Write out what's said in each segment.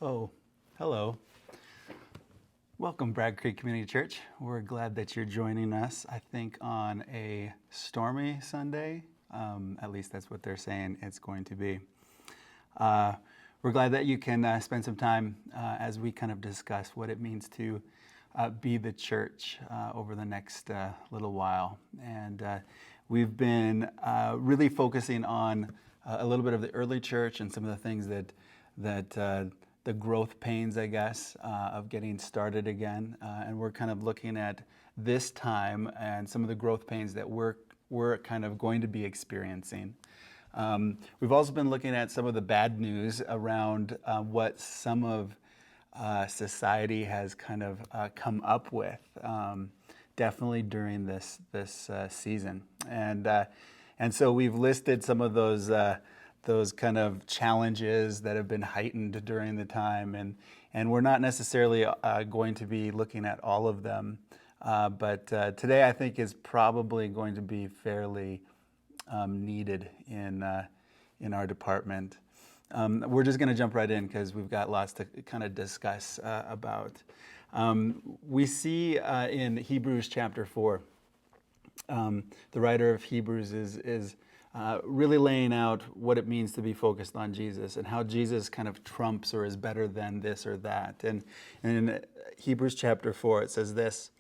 Oh, hello. Welcome, Bragg Creek Community Church. We're glad that you're joining us, I think, on a stormy Sunday. At least that's what they're saying it's going to be. We're glad that you can spend some time as we kind of discuss what it means to be the church over the next little while. And we've been really focusing on a little bit of the early church and some of the things that the growth pains, I guess, of getting started again. And we're kind of looking at this time and some of the growth pains that we're kind of going to be experiencing. We've also been looking at some of the bad news around what some of society has kind of come up with, definitely during this season. And so we've listed some of those kind of challenges that have been heightened during the time, and we're not necessarily going to be looking at all of them, but today I think is probably going to be fairly needed in our department. We're just going to jump right in because we've got lots to kind of discuss about. We see in Hebrews chapter 4, the writer of Hebrews is really laying out what it means to be focused on Jesus and how Jesus kind of trumps or is better than this or that. And in Hebrews chapter 4, it says this: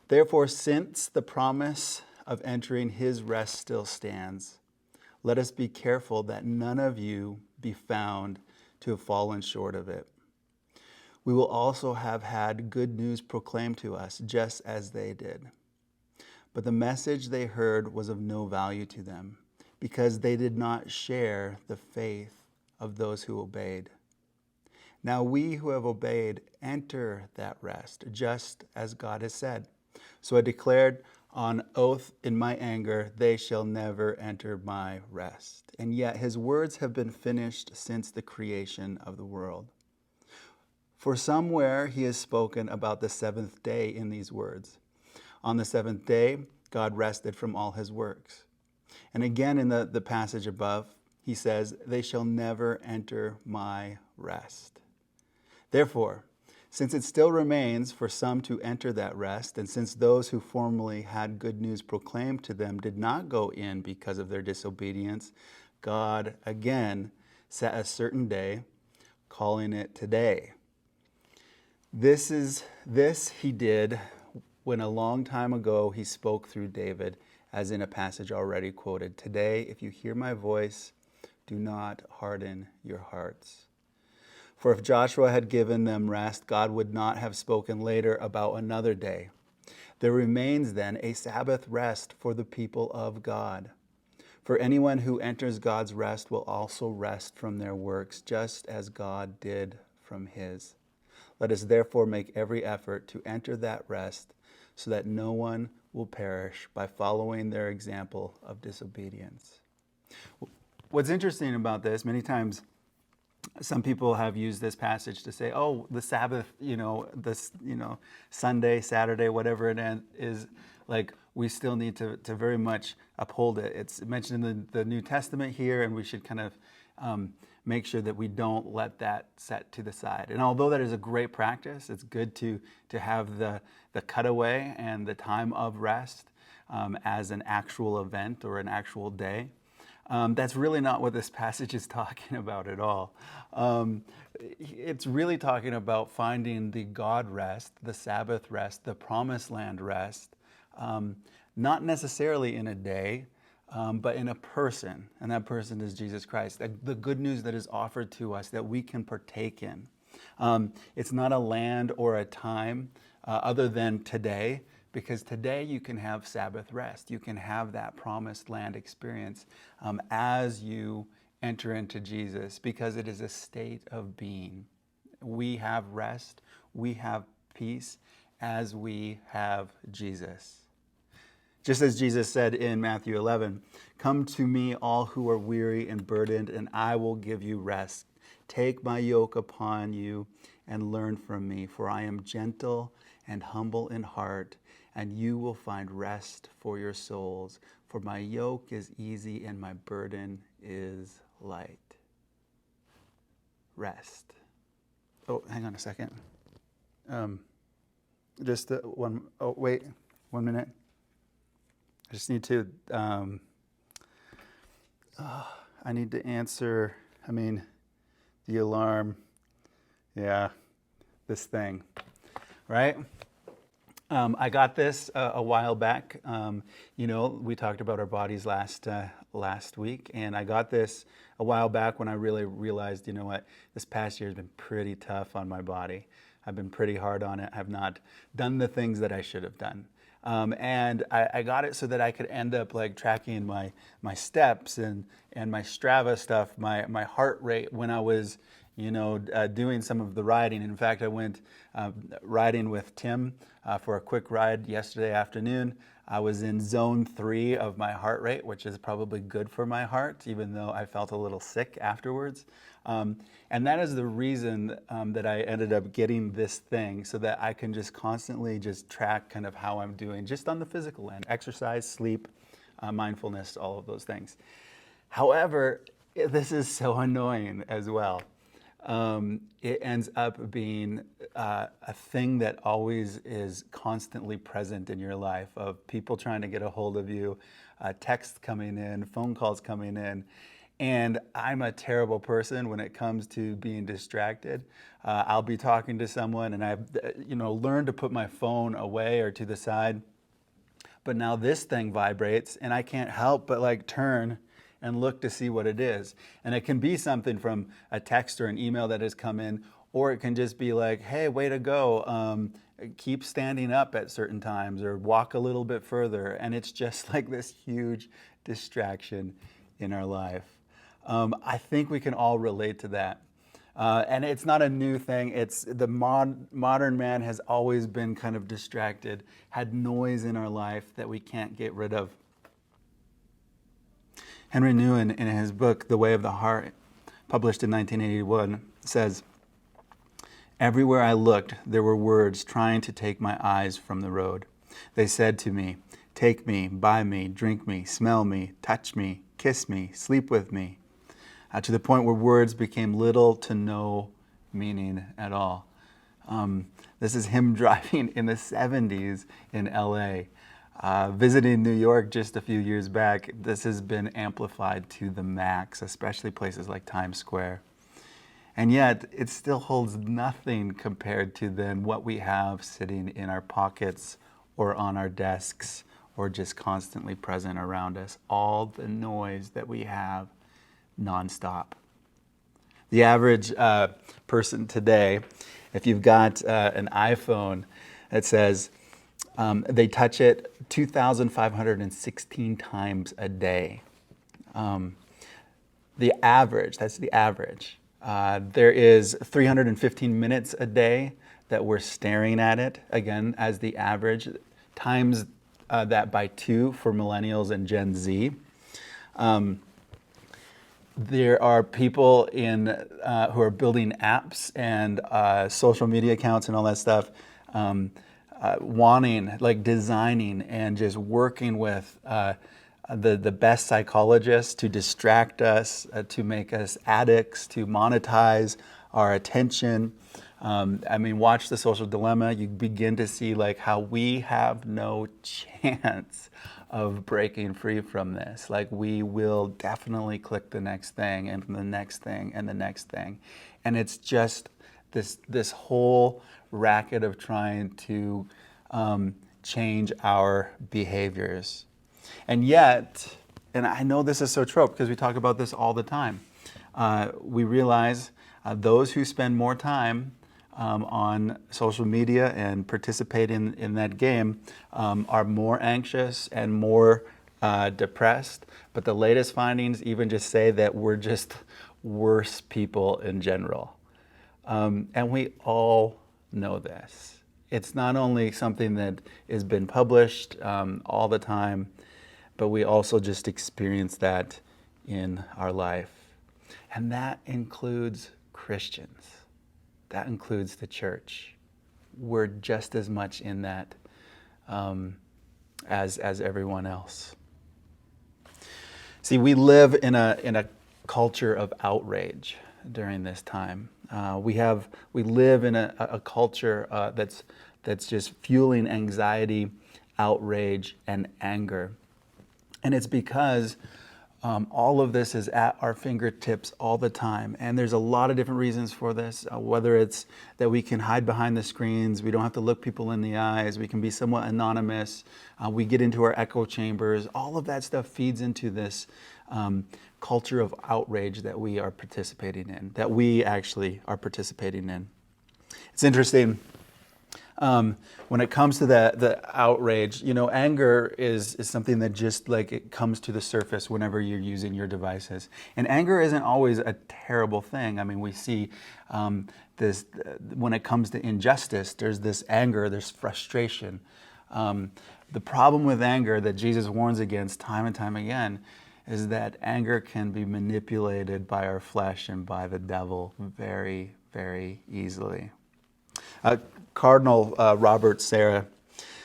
"Therefore, since the promise of entering his rest still stands, let us be careful that none of you be found to have fallen short of it. We will also have had good news proclaimed to us, just as they did. But the message they heard was of no value to them, because they did not share the faith of those who obeyed. Now we who have obeyed enter that rest, just as God has said. So I declared on oath in my anger, they shall never enter my rest. And yet his words have been finished since the creation of the world. For somewhere he has spoken about the seventh day in these words. On the seventh day, God rested from all his works." And again in the passage above, he says, "They shall never enter my rest." Therefore, since it still remains for some to enter that rest, and since those who formerly had good news proclaimed to them did not go in because of their disobedience, God again set a certain day, calling it today. This he did when a long time ago he spoke through David, as in a passage already quoted. "Today, if you hear my voice, do not harden your hearts." For if Joshua had given them rest, God would not have spoken later about another day. There remains then a Sabbath rest for the people of God. For anyone who enters God's rest will also rest from their works, just as God did from his. Let us therefore make every effort to enter that rest, so that no one will perish by following their example of disobedience. What's interesting about this, many times some people have used this passage to say, oh, the Sabbath, Sunday, Saturday, whatever it is, like we still need to very much uphold it. It's mentioned in the New Testament here, and we should kind of make sure that we don't let that set to the side. And although that is a great practice, it's good to have the cutaway and the time of rest as an actual event or an actual day. That's really not what this passage is talking about at all. It's really talking about finding the God rest, the Sabbath rest, the promised land rest, not necessarily in a day, but in a person, and that person is Jesus Christ. The good news that is offered to us that we can partake in. It's not a land or a time other than today, because today you can have Sabbath rest. You can have that promised land experience as you enter into Jesus, because it is a state of being. We have rest, we have peace as we have Jesus. Just as Jesus said in Matthew 11, "Come to me, all who are weary and burdened, and I will give you rest. Take my yoke upon you and learn from me, for I am gentle and humble in heart, and you will find rest for your souls. For my yoke is easy and my burden is light." Rest. Oh, hang on a second. Just one. Oh, wait, 1 minute. I just need to. I need to answer. The alarm. Yeah, this thing, right? I got this a while back. We talked about our bodies last week, and I got this a while back when I really realized, this past year has been pretty tough on my body. I've been pretty hard on it. I've not done the things that I should have done. And I got it so that I could end up like tracking my steps and my Strava stuff, my heart rate when I was doing some of the riding. In fact, I went riding with Tim for a quick ride yesterday afternoon. I was in zone 3 of my heart rate, which is probably good for my heart, even though I felt a little sick afterwards. And that is the reason that I ended up getting this thing, so that I can just constantly just track kind of how I'm doing, just on the physical end, exercise, sleep, mindfulness, all of those things. However, this is so annoying as well. It ends up being a thing that always is constantly present in your life, of people trying to get a hold of you, texts coming in, phone calls coming in. And I'm a terrible person when it comes to being distracted. I'll be talking to someone and I've learned to put my phone away or to the side. But now this thing vibrates and I can't help but like turn and look to see what it is. And it can be something from a text or an email that has come in, or it can just be like, hey, way to go. Keep standing up at certain times, or walk a little bit further. And it's just like this huge distraction in our life. I think we can all relate to that. And it's not a new thing. It's the modern man has always been kind of distracted, had noise in our life that we can't get rid of. Henry Nouwen, in his book, The Way of the Heart, published in 1981, says, "Everywhere I looked, there were words trying to take my eyes from the road. They said to me, 'Take me, buy me, drink me, smell me, touch me, kiss me, sleep with me,' to the point where words became little to no meaning at all." This is him driving in the 70s in LA. Visiting New York just a few years back, this has been amplified to the max, especially places like Times Square. And yet, it still holds nothing compared to then what we have sitting in our pockets or on our desks or just constantly present around us. All the noise that we have nonstop. The average person today, if you've got an iPhone, it says they touch it 2,516 times a day. The average, that's the average. There is 315 minutes a day that we're staring at it, again, as the average, times that by 2 for millennials and Gen Z. There are people who are building apps and social media accounts and all that stuff, wanting, like designing and just working with the best psychologists to distract us, to make us addicts, to monetize our attention. Watch The Social Dilemma. You begin to see like how we have no chance of breaking free from this. Like we will definitely click the next thing and the next thing and the next thing. And it's just this whole racket of trying to change our behaviors. And yet, and I know this is so trope because we talk about this all the time, we realize those who spend more time on social media and participate in that game are more anxious and more depressed. But the latest findings even just say that we're just worse people in general. And we all know this. It's not only something that has been published all the time, but we also just experience that in our life. And that includes Christians. That includes the church. We're just as much in that as everyone else. See, we live in a culture of outrage. during this time. We live in a culture that's just fueling anxiety, outrage, and anger. And it's because all of this is at our fingertips all the time. And there's a lot of different reasons for this, whether it's that we can hide behind the screens, we don't have to look people in the eyes, we can be somewhat anonymous, we get into our echo chambers. All of that stuff feeds into this culture of outrage that we are participating in, that we actually are participating in. It's interesting. When it comes to the outrage, anger is something that just like it comes to the surface whenever you're using your devices. And anger isn't always a terrible thing. I mean, we see this when it comes to injustice, there's this anger, there's frustration. The problem with anger that Jesus warns against time and time again is that anger can be manipulated by our flesh and by the devil very, very easily. Cardinal Robert Sarah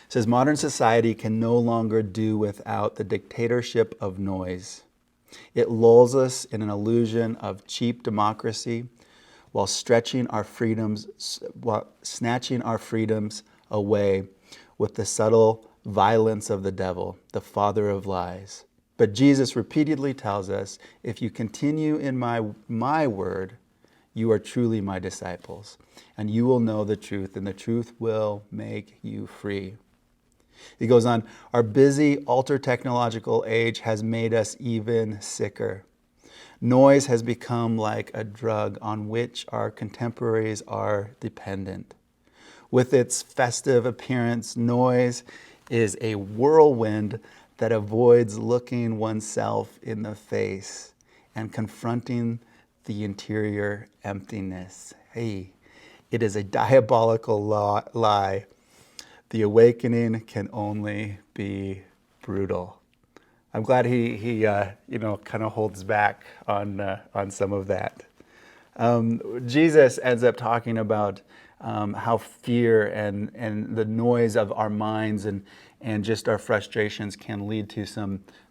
says, modern society can no longer do without the dictatorship of noise. It lulls us in an illusion of cheap democracy while snatching our freedoms away with the subtle violence of the devil, the father of lies. But Jesus repeatedly tells us, if you continue in my word, you are truly my disciples, and you will know the truth, and the truth will make you free. He goes on, our busy, ultra-technological age has made us even sicker. Noise has become like a drug on which our contemporaries are dependent. With its festive appearance, noise is a whirlwind that avoids looking oneself in the face and confronting the interior emptiness. Hey, it is a diabolical lie. The awakening can only be brutal. I'm glad he kind of holds back on some of that. Jesus ends up talking about how fear and the noise of our minds and just our frustrations can lead to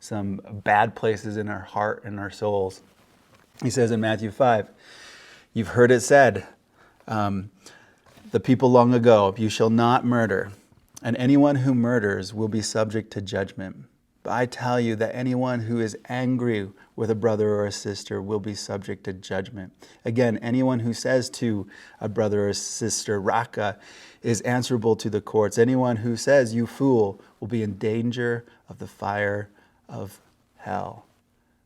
some bad places in our heart and our souls. He says in Matthew 5, you've heard it said, the people long ago, you shall not murder, and anyone who murders will be subject to judgment. But I tell you that anyone who is angry with a brother or a sister will be subject to judgment. Again, anyone who says to a brother or sister, Raka, is answerable to the courts. Anyone who says, you fool, will be in danger of the fire of hell.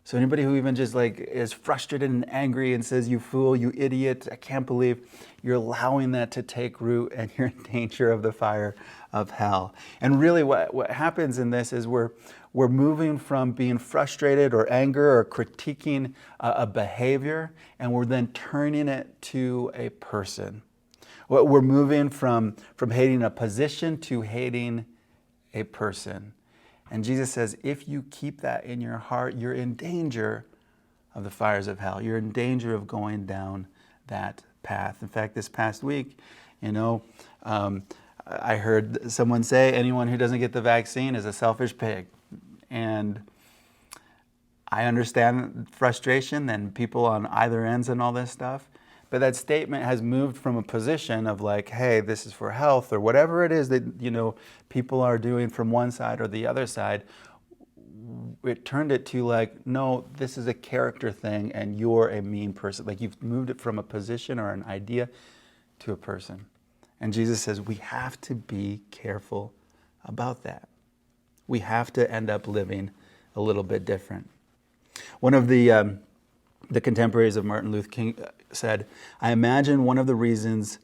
So anybody who even just is frustrated and angry and says, you fool, you idiot, I can't believe you're allowing that to take root and you're in danger of the fire of hell. And really what happens in this is we're moving from being frustrated or anger or critiquing a behavior, and we're then turning it to a person. We're moving from hating a position to hating a person. And Jesus says, if you keep that in your heart, you're in danger of the fires of hell. You're in danger of going down that path. In fact, this past week, I heard someone say, anyone who doesn't get the vaccine is a selfish pig. And I understand frustration and people on either ends and all this stuff. But that statement has moved from a position of hey, this is for health or whatever it is that, people are doing from one side or the other side. It turned it to no, this is a character thing and you're a mean person. You've moved it from a position or an idea to a person. And Jesus says we have to be careful about that. We have to end up living a little bit different. One of the contemporaries of Martin Luther King said, I imagine one of the reasons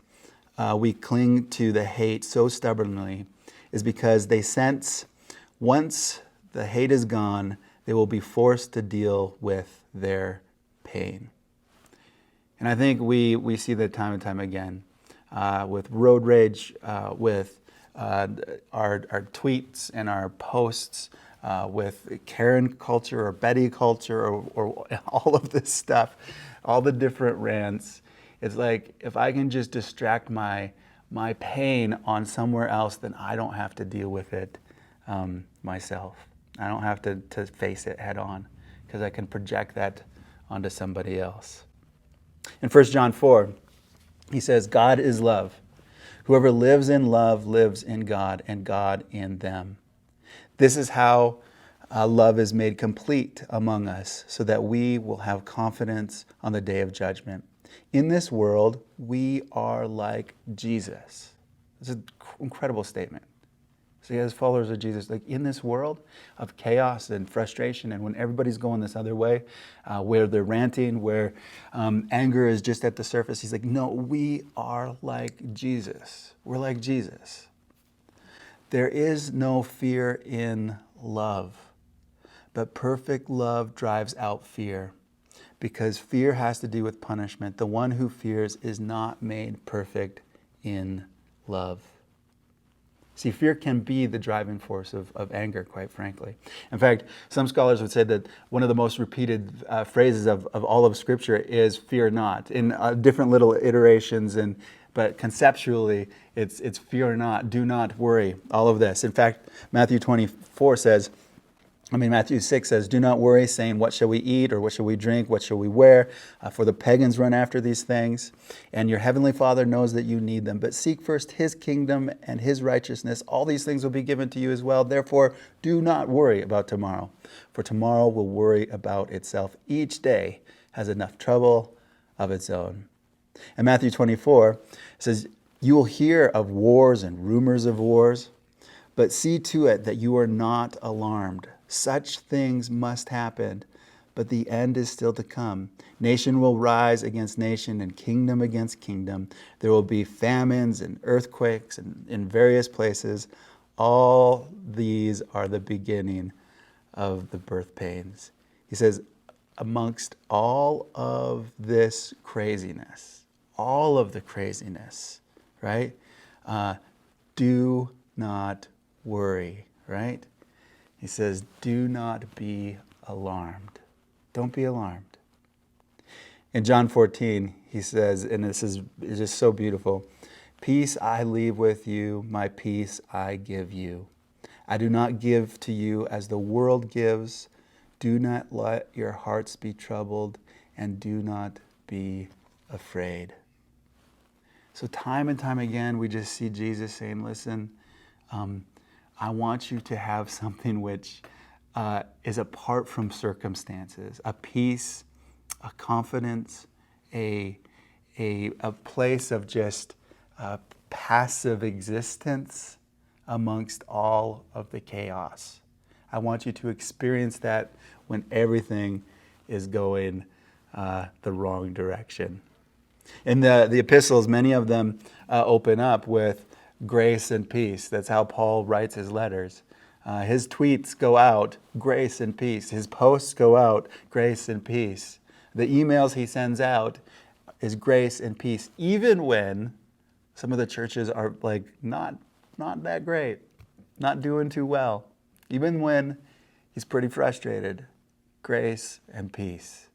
we cling to the hate so stubbornly is because they sense once the hate is gone, they will be forced to deal with their pain. And I think we see that time and time again with road rage, with our tweets and our posts, with Karen culture or Betty culture or all of this stuff, all the different rants. It's if I can just distract my pain on somewhere else, then I don't have to deal with it myself. I don't have to face it head on because I can project that onto somebody else. In 1 John 4, he says, God is love. Whoever lives in love lives in God, and God in them. This is how love is made complete among us, so that we will have confidence on the day of judgment. In this world, we are like Jesus. It's an incredible statement. So as followers of Jesus, like in this world of chaos and frustration, and when everybody's going this other way, where they're ranting, where anger is just at the surface, he's like, no, we are like Jesus. We're like Jesus. There is no fear in love, but perfect love drives out fear, because fear has to do with punishment. The one who fears is not made perfect in love. See, fear can be the driving force of anger, quite frankly. In fact, some scholars would say that one of the most repeated phrases of all of Scripture is "fear not," in different little iterations, but conceptually, it's "fear not," "do not worry," all of this. In fact, Matthew 6 says, do not worry, saying, what shall we eat, or what shall we drink, what shall we wear? For the pagans run after these things, and your heavenly Father knows that you need them. But seek first his kingdom and his righteousness. All these things will be given to you as well. Therefore, do not worry about tomorrow, for tomorrow will worry about itself. Each day has enough trouble of its own. And Matthew 24 says, you will hear of wars and rumors of wars, but see to it that you are not alarmed. Such things must happen, but the end is still to come. Nation will rise against nation and kingdom against kingdom. There will be famines and earthquakes in various places. All these are the beginning of the birth pains. He says, amongst all of this craziness, all of the craziness, right? Do not worry, right? He says, do not be alarmed. Don't be alarmed. In John 14, he says, and this is just so beautiful, peace I leave with you, my peace I give you. I do not give to you as the world gives. Do not let your hearts be troubled, and do not be afraid. So time and time again, we just see Jesus saying, listen, I want you to have something which is apart from circumstances, a peace, a confidence, a place of just passive existence amongst all of the chaos. I want you to experience that when everything is going the wrong direction. In the epistles, many of them open up with grace and peace. That's how Paul writes his letters. His tweets go out, grace and peace. His posts go out, grace and peace. The emails he sends out is grace and peace, even when some of the churches are like not that great, not doing too well. Even when he's pretty frustrated, grace and peace.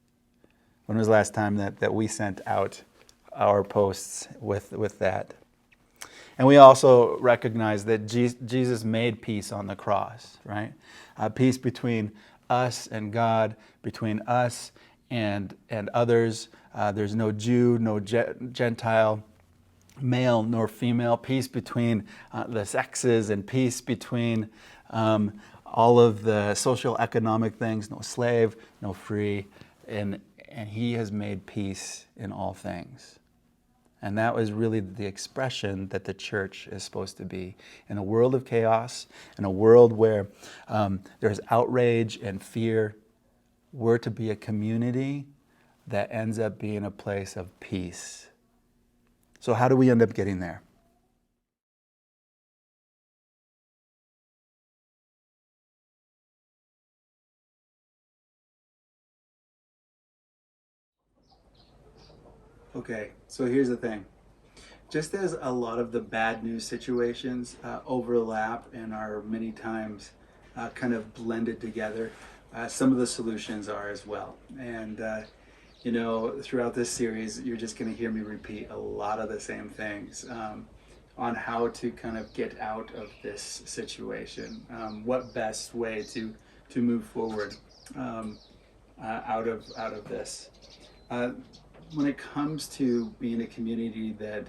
When was the last time that we sent out our posts with that? And we also recognize that Jesus made peace on the cross, right? Peace between us and God, between us and others. There's no Jew, no Gentile, male nor female. Peace between the sexes, and peace between all of the social economic things. No slave, no free. And he has made peace in all things. And that was really the expression that the church is supposed to be. In a world of chaos, in a world where there's outrage and fear, we're to be a community that ends up being a place of peace. So how do we end up getting there? Okay, so here's the thing. Just as a lot of the bad news situations overlap and are many times kind of blended together, some of the solutions are as well. And, throughout this series, you're just going to hear me repeat a lot of the same things on how to kind of get out of this situation. What best way to move forward out of this. when it comes to being a community that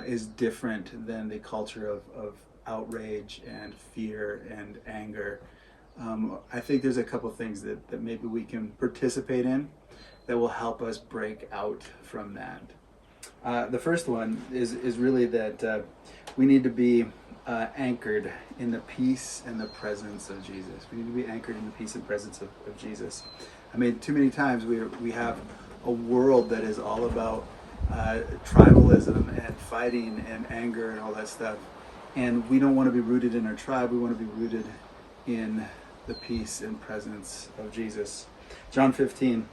is different than the culture of outrage and fear and anger, I think there's a couple things that maybe we can participate in that will help us break out from that. The first one is really that we need to be anchored in the peace and the presence of Jesus. We need to be anchored in the peace and presence of Jesus. I mean, too many times we have a world that is all about tribalism and fighting and anger and all that stuff. And we don't want to be rooted in our tribe. We want to be rooted in the peace and presence of Jesus. John 15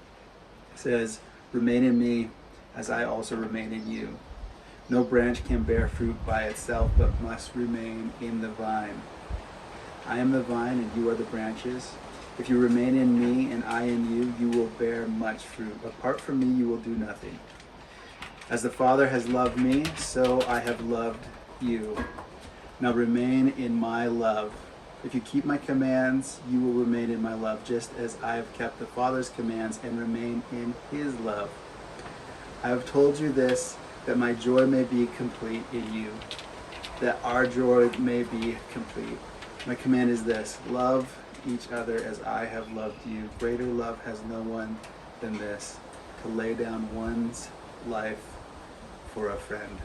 says, "Remain in me as I also remain in you. No branch can bear fruit by itself, but must remain in the vine. I am the vine and you are the branches. If you remain in me and I in you, you will bear much fruit. Apart from me, you will do nothing. As the Father has loved me, so I have loved you. Now remain in my love. If you keep my commands, you will remain in my love, just as I have kept the Father's commands and remain in his love. I have told you this, that my joy may be complete in you, that our joy may be complete. My command is this: love each other as I have loved you. Greater love has no one than this, to lay down one's life for a friend."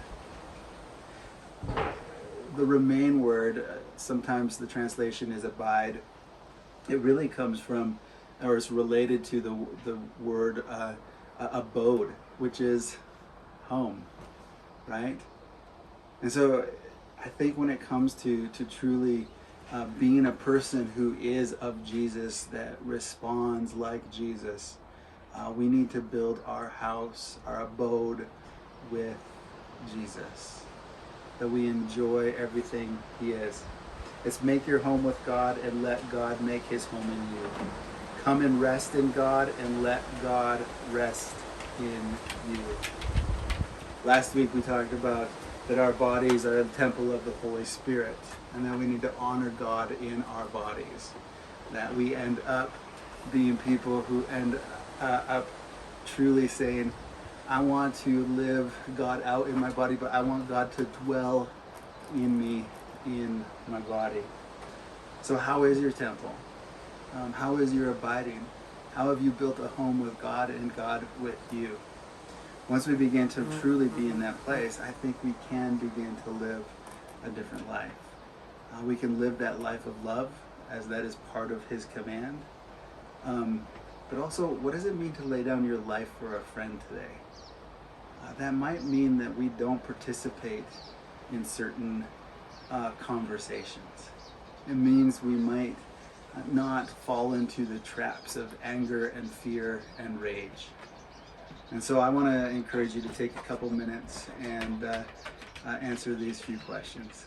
The remain word, sometimes the translation is abide. It really comes from, or is related to the word abode, which is home, right? And so I think when it comes to truly being a person who is of Jesus, that responds like Jesus, we need to build our house, our abode with Jesus, that we enjoy everything he is. It's make your home with God and let God make his home in you. Come and rest in God and let God rest in you. Last week we talked about that our bodies are a temple of the Holy Spirit, and that we need to honor God in our bodies. That we end up being people who end up truly saying, I want to live God out in my body, but I want God to dwell in me, in my body. So how is your temple? How is your abiding? How have you built a home with God and God with you? Once we begin to truly be in that place, I think we can begin to live a different life. We can live that life of love, as that is part of his command. But also, what does it mean to lay down your life for a friend today? That might mean that we don't participate in certain conversations. It means we might not fall into the traps of anger and fear and rage. And so I want to encourage you to take a couple minutes and answer these few questions.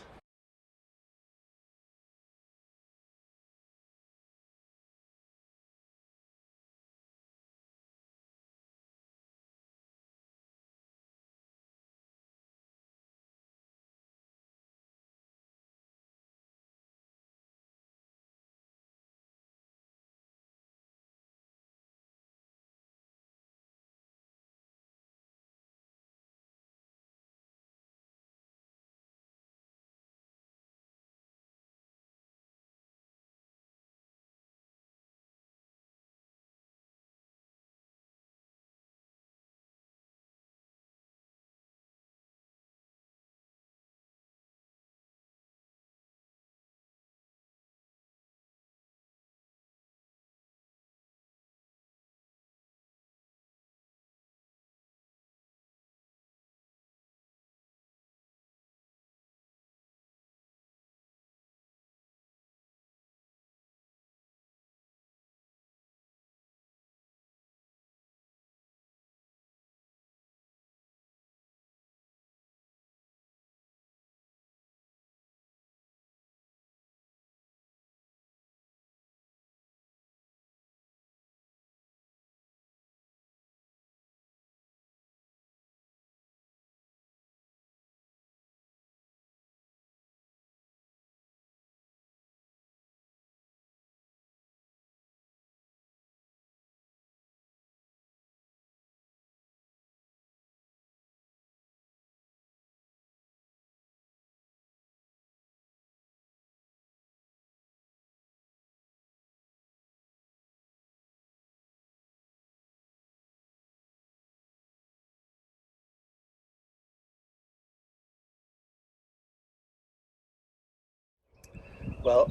Well,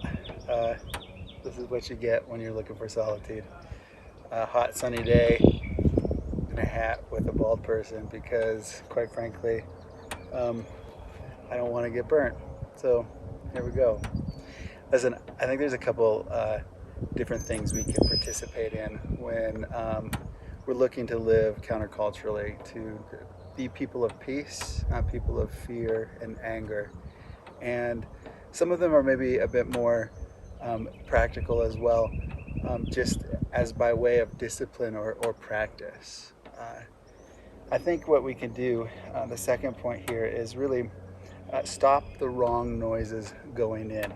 uh, this is what you get when you're looking for solitude. A hot sunny day in a hat with a bald person because, quite frankly, um, I don't want to get burnt. So here we go. Listen, I think there's a couple different things we can participate in when we're looking to live counterculturally, to be people of peace, not people of fear and anger. And some of them are maybe a bit more practical as well, just as by way of discipline or practice. I think what we can do, the second point here, is really stop the wrong noises going in.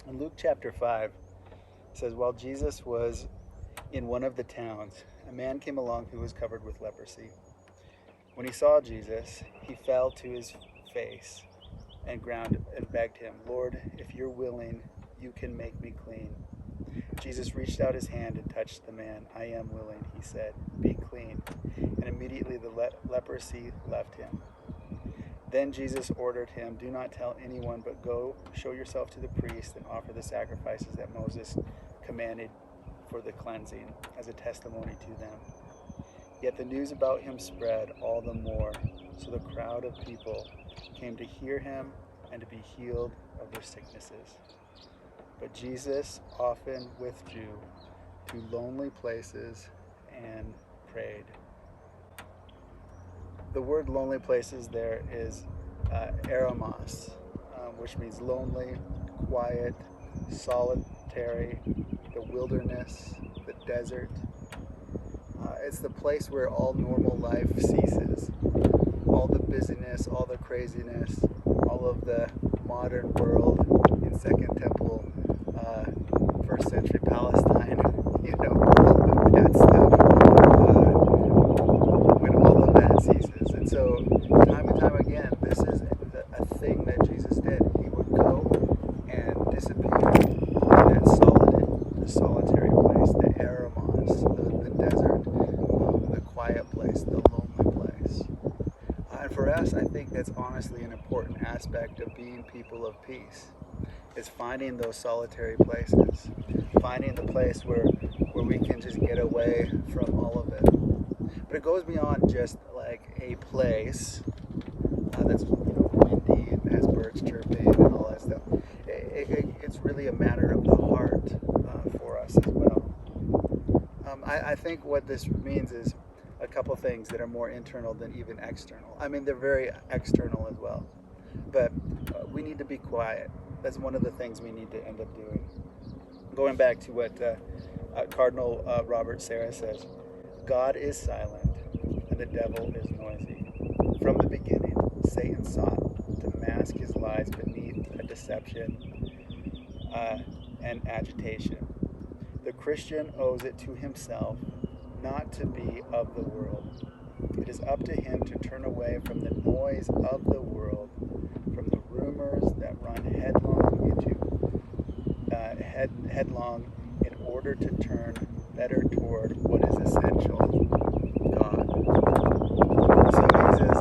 In Luke chapter 5, it says, while Jesus was in one of the towns, a man came along who was covered with leprosy. When he saw Jesus, he fell to his face and ground and begged him, Lord, if you're willing, you can make me clean. Jesus reached out his hand and touched the man. I am willing, he said, be clean. And immediately the leprosy left him. Then Jesus ordered him, do not tell anyone, but go show yourself to the priest and offer the sacrifices that Moses commanded for the cleansing as a testimony to them. Yet the news about him spread all the more, so the crowd of people came to hear him and to be healed of their sicknesses. But Jesus often withdrew to lonely places and prayed. The word lonely places there is eremos, which means lonely, quiet, solitary, the wilderness, the desert. It's the place where all normal life ceases. All the busyness, all the craziness, all of the modern world in Second Temple, first century Palestine, all of that stuff, when all of that ceases. And so, time and time again, this is a thing that Jesus did. He would go and disappear in that solitary place, the eremos, the desert, the quiet place, the lonely place. And for us, I think that's honestly an important aspect of being people of peace, is finding those solitary places, finding the place where we can just get away from all of it. But it goes beyond just like a place that's windy and has birds chirping and all that stuff. It's really a matter of the heart for us as well. I think what this means is a couple things that are more internal than even external. I mean, they're very external as well, but we need to be quiet. That's one of the things we need to end up doing. Going back to what Cardinal Robert Sarah says, God is silent and the devil is noisy. From the beginning, Satan sought to mask his lies beneath a deception and agitation. The Christian owes it to himself not to be of the world. It is up to him to turn away from the noise of the world, from the rumors that run headlong in order to turn better toward what is essential, God. So he says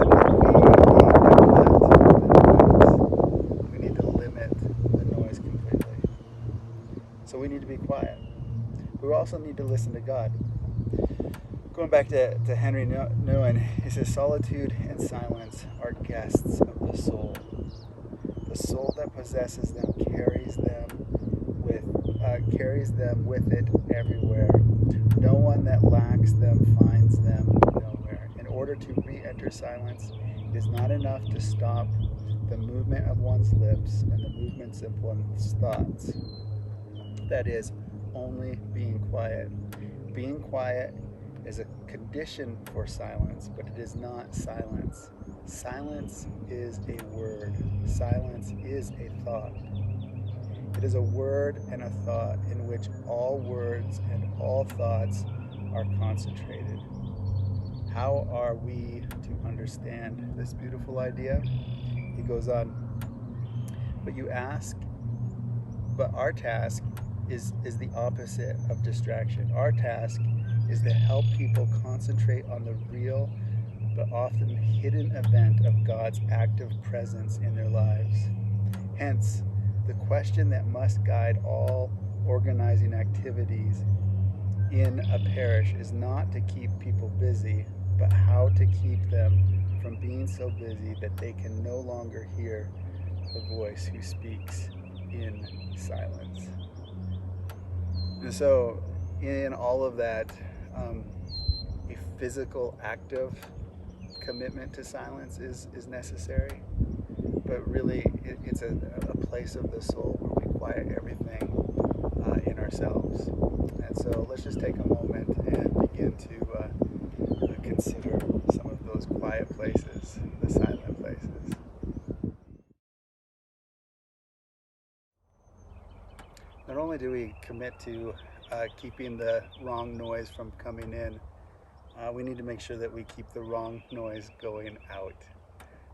we need to limit the noise completely. So we need to be quiet. We also need to listen to God. Going back to Henry Nouwen, he says, solitude and silence are guests of the soul. The soul that possesses them carries them with it everywhere. No one that lacks them finds them nowhere. In order to re-enter silence, it is not enough to stop the movement of one's lips and the movements of one's thoughts. That is, only being quiet. Being quiet is a condition for silence, but it is not silence. Silence is a word. Silence is a thought. It is a word and a thought in which all words and all thoughts are concentrated. How are we to understand this beautiful idea? He goes on, but our task is the opposite of distraction. Our task is to help people concentrate on the real but often hidden event of God's active presence in their lives. Hence, the question that must guide all organizing activities in a parish is not to keep people busy, but how to keep them from being so busy that they can no longer hear the voice who speaks in silence. And so, in all of that, a physical, active commitment to silence is necessary, but really it's a place of the soul where we quiet everything in ourselves. And so let's just take a moment and begin to consider some of those quiet places, the silent places. Not only do we commit to keeping the wrong noise from coming in, we need to make sure that we keep the wrong noise going out.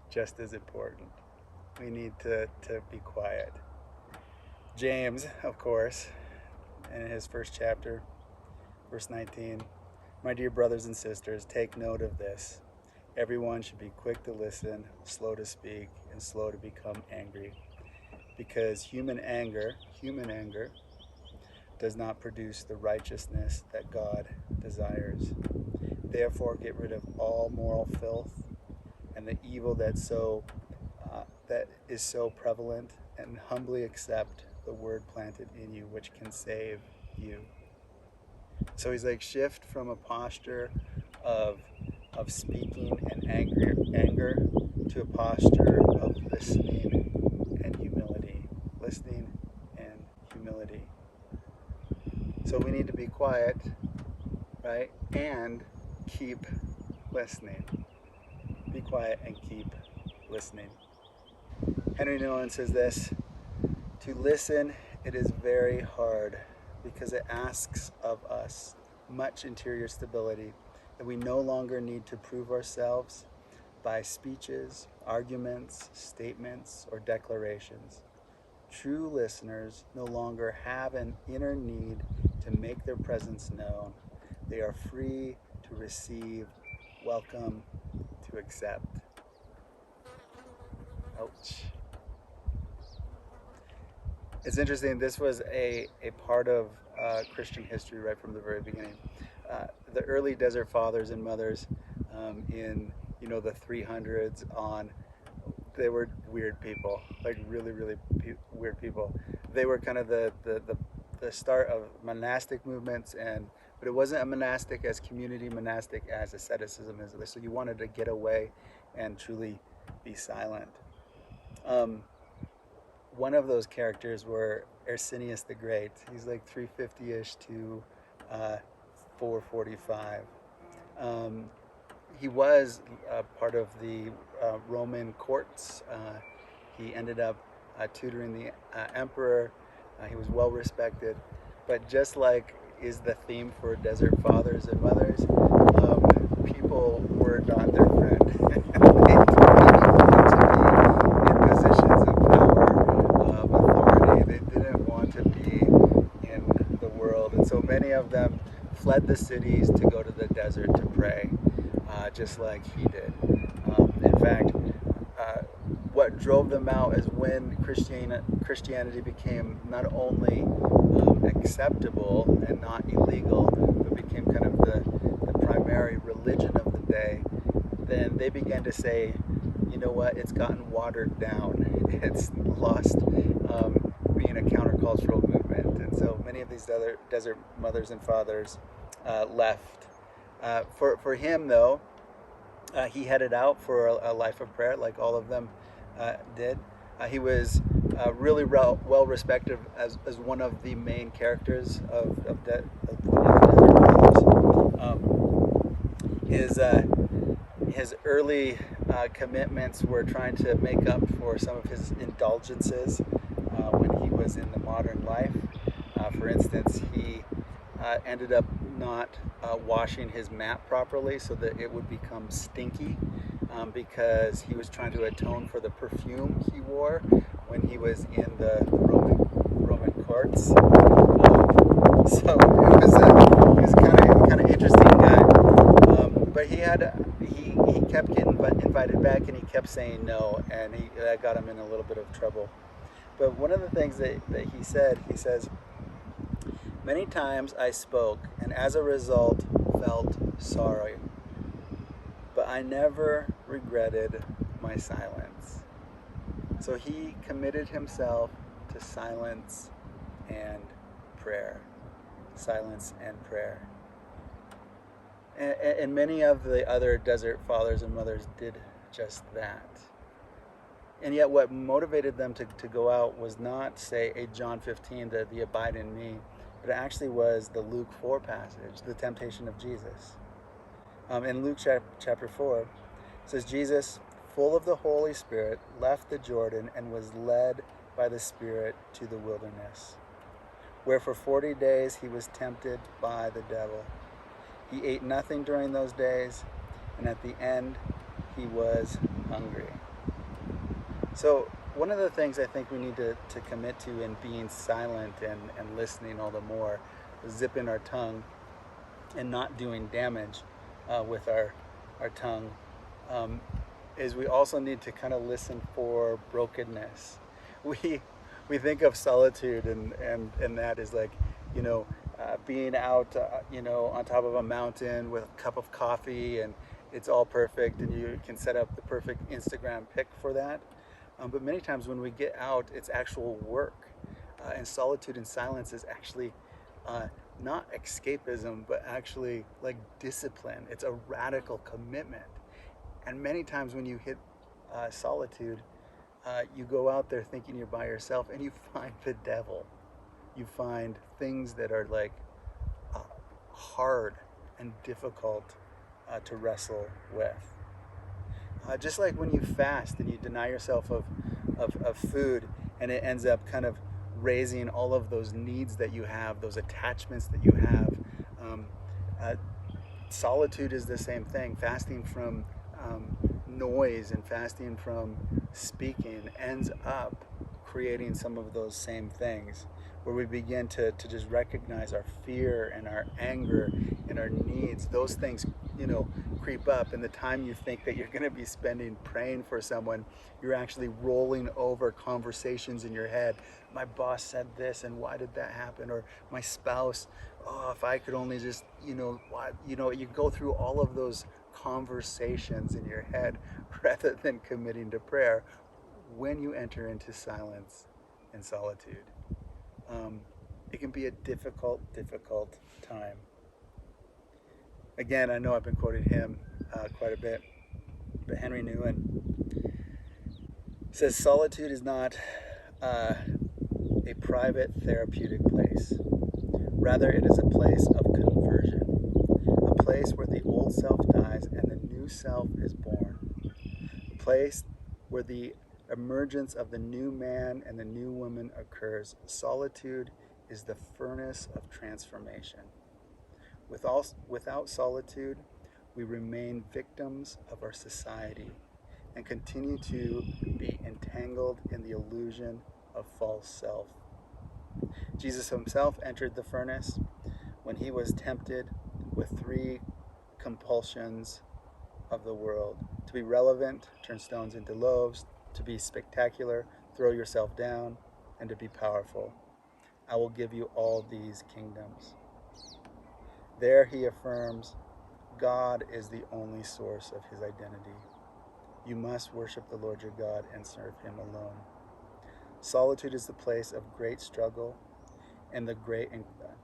Just as important. We need to be quiet. James, of course, in his first chapter, verse 19, my dear brothers and sisters, take note of this. Everyone should be quick to listen, slow to speak, and slow to become angry. Because human anger does not produce the righteousness that God desires. Therefore, get rid of all moral filth and the evil that is so prevalent, and humbly accept the word planted in you, which can save you. So he's like, shift from a posture of speaking and anger to a posture of listening and humility. Listening and humility. So we need to be quiet, right? And keep listening. Be quiet and keep listening. Henry Nouwen says this, to listen, it is very hard because it asks of us much interior stability that we no longer need to prove ourselves by speeches, arguments, statements, or declarations. True listeners no longer have an inner need to make their presence known. They are free to receive, welcome, to accept. Ouch. It's interesting, this was a part of Christian history right from the very beginning. The early Desert Fathers and Mothers in the 300s on, they were weird people, like really, really weird people. They were kind of the start of monastic movements, but it wasn't a monastic as community, monastic as asceticism is. So you wanted to get away and truly be silent. One of those characters were Arsenius the Great. He's like 350-ish to 445. He was part of the Roman courts. He ended up tutoring the emperor. He was well respected. But just like is the theme for Desert Fathers and Mothers, people were not their friend. They didn't want to be in positions of power, of authority. They didn't want to be in the world. And so many of them fled the cities to go to the desert to pray, just like he did. In fact, what drove them out is when Christianity became not only acceptable and not illegal, but became kind of the primary religion of the day, then they began to say, you know what, it's gotten watered down. It's lost being a countercultural movement. And so many of these other desert mothers and fathers left. For him, though, he headed out for a life of prayer, like all of them did. He was really well respected as one of the main characters of the Desert Fathers. His early commitments were trying to make up for some of his indulgences when he was in the modern life. For instance, he ended up not washing his mat properly so that it would become stinky, because he was trying to atone for the perfume he wore when he was in the Roman courts. So it was kind of interesting guy. But he kept getting invited back, and he kept saying no, and that got him in a little bit of trouble. But one of the things that he says, many times I spoke and as a result felt sorry, but I never regretted my silence. So he committed himself to silence and prayer. Silence and prayer. And many of the other desert fathers and mothers did just that. And yet what motivated them to go out was not, say, a John 15, the abide in me, but it actually was the Luke 4 passage, the temptation of Jesus. In Luke chapter 4, it says, Jesus, full of the Holy Spirit, left the Jordan and was led by the Spirit to the wilderness, where for 40 days he was tempted by the devil. He ate nothing during those days, and at the end, he was hungry. So one of the things I think we need to commit to in being silent and listening all the more, zipping our tongue and not doing damage with our tongue, is we also need to kind of listen for brokenness. We think of solitude and that is like, being out, on top of a mountain with a cup of coffee and it's all perfect and you can set up the perfect Instagram pic for that. But many times when we get out, it's actual work. And solitude and silence is actually not escapism, but actually like discipline. It's a radical commitment. And many times when you hit solitude, you go out there thinking you're by yourself and you find the devil. You find things that are like hard and difficult to wrestle with. Just like when you fast and you deny yourself of food and it ends up kind of raising all of those needs that you have, those attachments that you have. Solitude is the same thing. Fasting from noise and fasting from speaking ends up creating some of those same things, where we begin to just recognize our fear and our anger and our needs. Those things, creep up, and the time you think that you're going to be spending praying for someone, you're actually rolling over conversations in your head. My boss said this, and why did that happen? Or my spouse, oh, if I could only just, you go through all of those conversations in your head rather than committing to prayer when you enter into silence and solitude. It can be a difficult time. Again, I know I've been quoting him quite a bit, but Henry Nouwen says solitude is not a private therapeutic place. Rather, it is a place of conversion, a place where the old self dies and the new self is born, a place where the emergence of the new man and the new woman occurs. Solitude is the furnace of transformation. Without solitude, we remain victims of our society and continue to be entangled in the illusion of false self. Jesus himself entered the furnace when he was tempted with 3 compulsions of the world: to be relevant, turn stones into loaves; to be spectacular, throw yourself down; and to be powerful. I will give you all these kingdoms. There he affirms, God is the only source of his identity. You must worship the Lord your God and serve him alone. Solitude is the place of great struggle and of great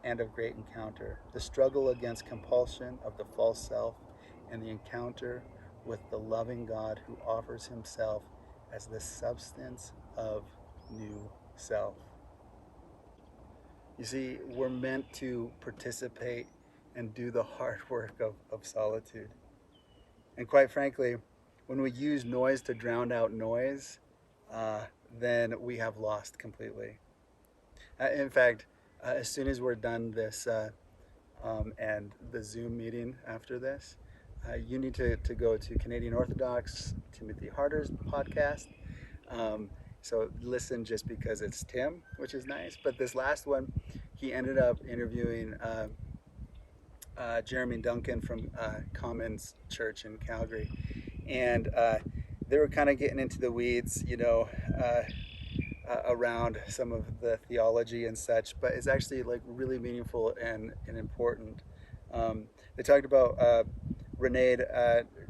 encounter. The struggle against compulsion of the false self and the encounter with the loving God who offers himself as the substance of new self. You see, we're meant to participate and do the hard work of solitude. And quite frankly, when we use noise to drown out noise, then we have lost completely. In fact, as soon as we're done this and the Zoom meeting after this, you need to go to Canadian Orthodox Timothy Harder's podcast. So listen just because it's Tim, which is nice. But this last one, he ended up interviewing Jeremy Duncan from Commons Church in Calgary. And they were kind of getting into the weeds, around some of the theology and such, but it's actually like really meaningful and important. They talked about Rene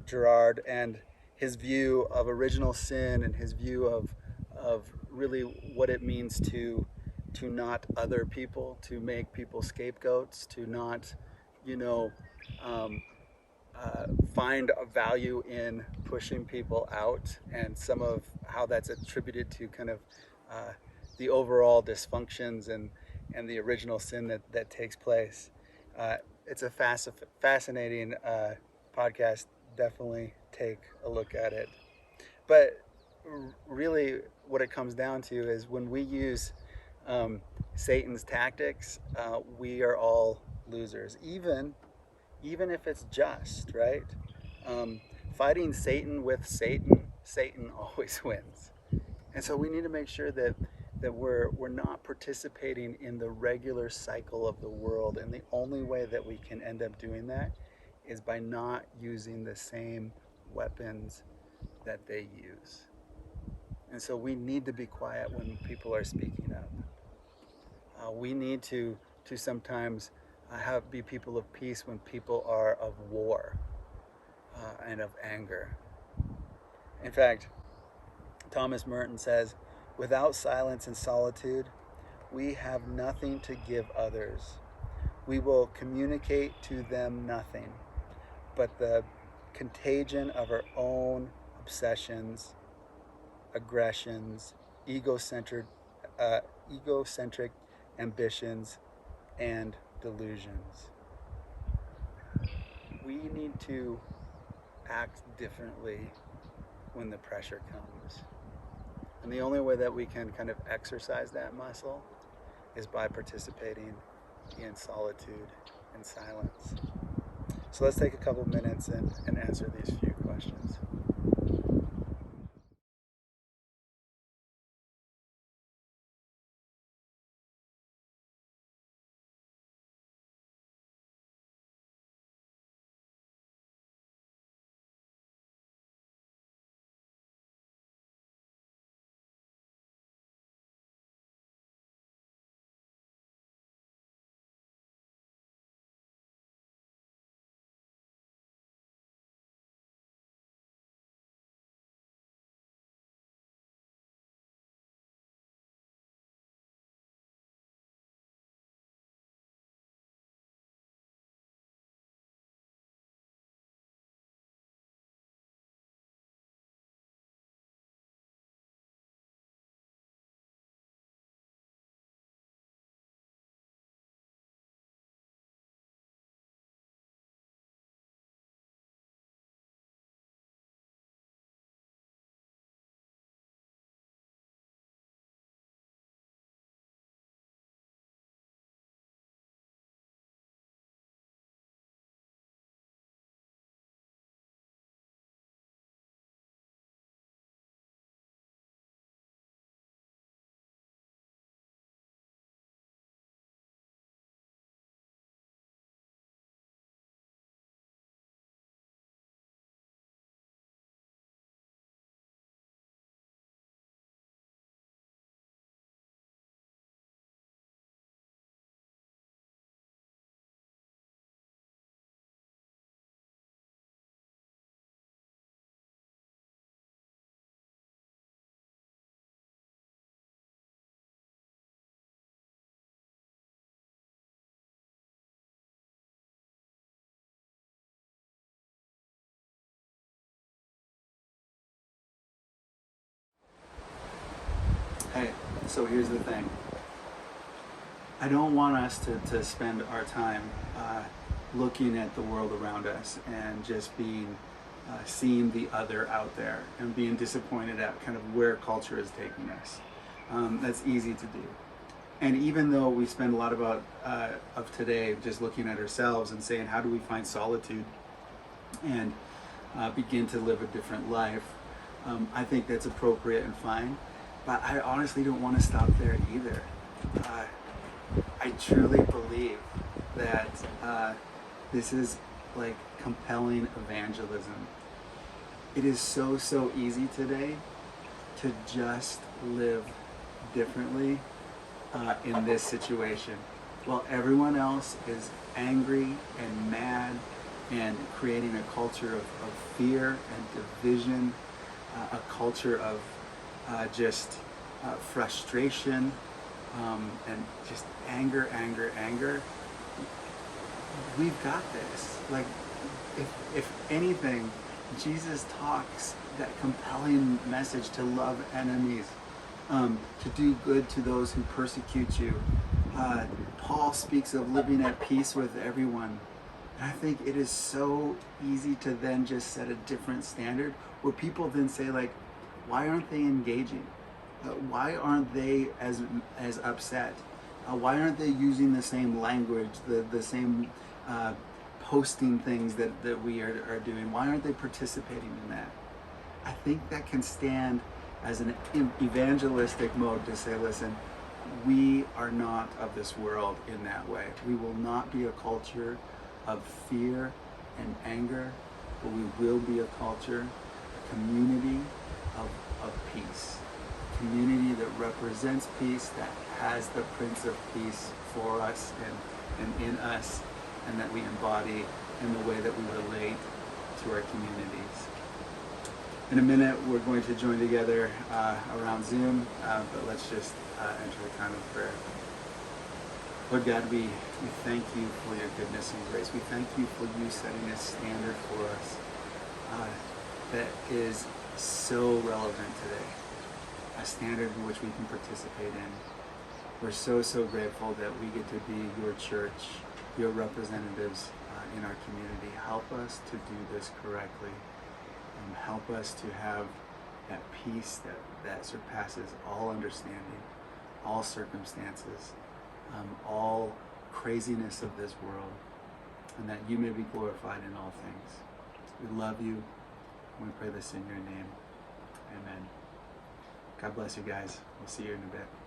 Girard and his view of original sin and his view of really what it means to not other people, to make people scapegoats, to not, you know, um, find a value in pushing people out, and some of how that's attributed to kind of uh, the overall dysfunctions and the original sin that takes place. It's a fascinating podcast. Definitely take a look at it. But really, what it comes down to is when we use um, Satan's tactics, we are all losers. Even if it's just, right? Um, Fighting Satan with Satan, Satan always wins. And so we need to make sure that we're not participating in the regular cycle of the world. And the only way that we can end up doing that is by not using the same weapons that they use. And so we need to be quiet when people are speaking up. We need to sometimes be people of peace when people are of war and of anger. In fact, Thomas Merton says, "Without silence and solitude, we have nothing to give others. We will communicate to them nothing but the contagion of our own obsessions, aggressions, egocentric, uh, egocentric ambitions, and delusions." We need to act differently when the pressure comes. And the only way that we can kind of exercise that muscle is by participating in solitude and silence. So let's take a couple minutes and answer these few questions. Hey, so here's the thing. I don't want us to spend our time looking at the world around us and just being seeing the other out there and being disappointed at kind of where culture is taking us. That's easy to do. And even though we spend a lot of today just looking at ourselves and saying, how do we find solitude and begin to live a different life, I think that's appropriate and fine. But I honestly don't want to stop there either. I truly believe that this is like compelling evangelism. It is so easy today to just live differently in this situation. While everyone else is angry and mad and creating a culture of fear and division, a culture of just frustration and just anger, we've got this. Like, if anything, Jesus talks that compelling message to love enemies, to do good to those who persecute you. Paul speaks of living at peace with everyone. And I think it is so easy to then just set a different standard where people then say, like, why aren't they engaging? Why aren't they as upset? Why aren't they using the same language, the same posting things that we are doing? Why aren't they participating in that? I think that can stand as an evangelistic mode to say, listen, we are not of this world in that way. We will not be a culture of fear and anger, but we will be a culture, a community of peace. Community that represents peace, that has the Prince of Peace for us and in us, and that we embody in the way that we relate to our communities. In a minute, we're going to join together around Zoom, but let's just enter the time of prayer. Lord God, we thank you for your goodness and grace. We thank you for you setting a standard for us that is so relevant today, a standard in which we can participate in. We're so grateful that we get to be your church, your representatives in our community. Help us to do this correctly. Help us to have that peace that surpasses all understanding, all circumstances, all craziness of this world, and that you may be glorified in all things. We love you, and we pray this in your name. Amen. God bless you guys. We'll see you in a bit.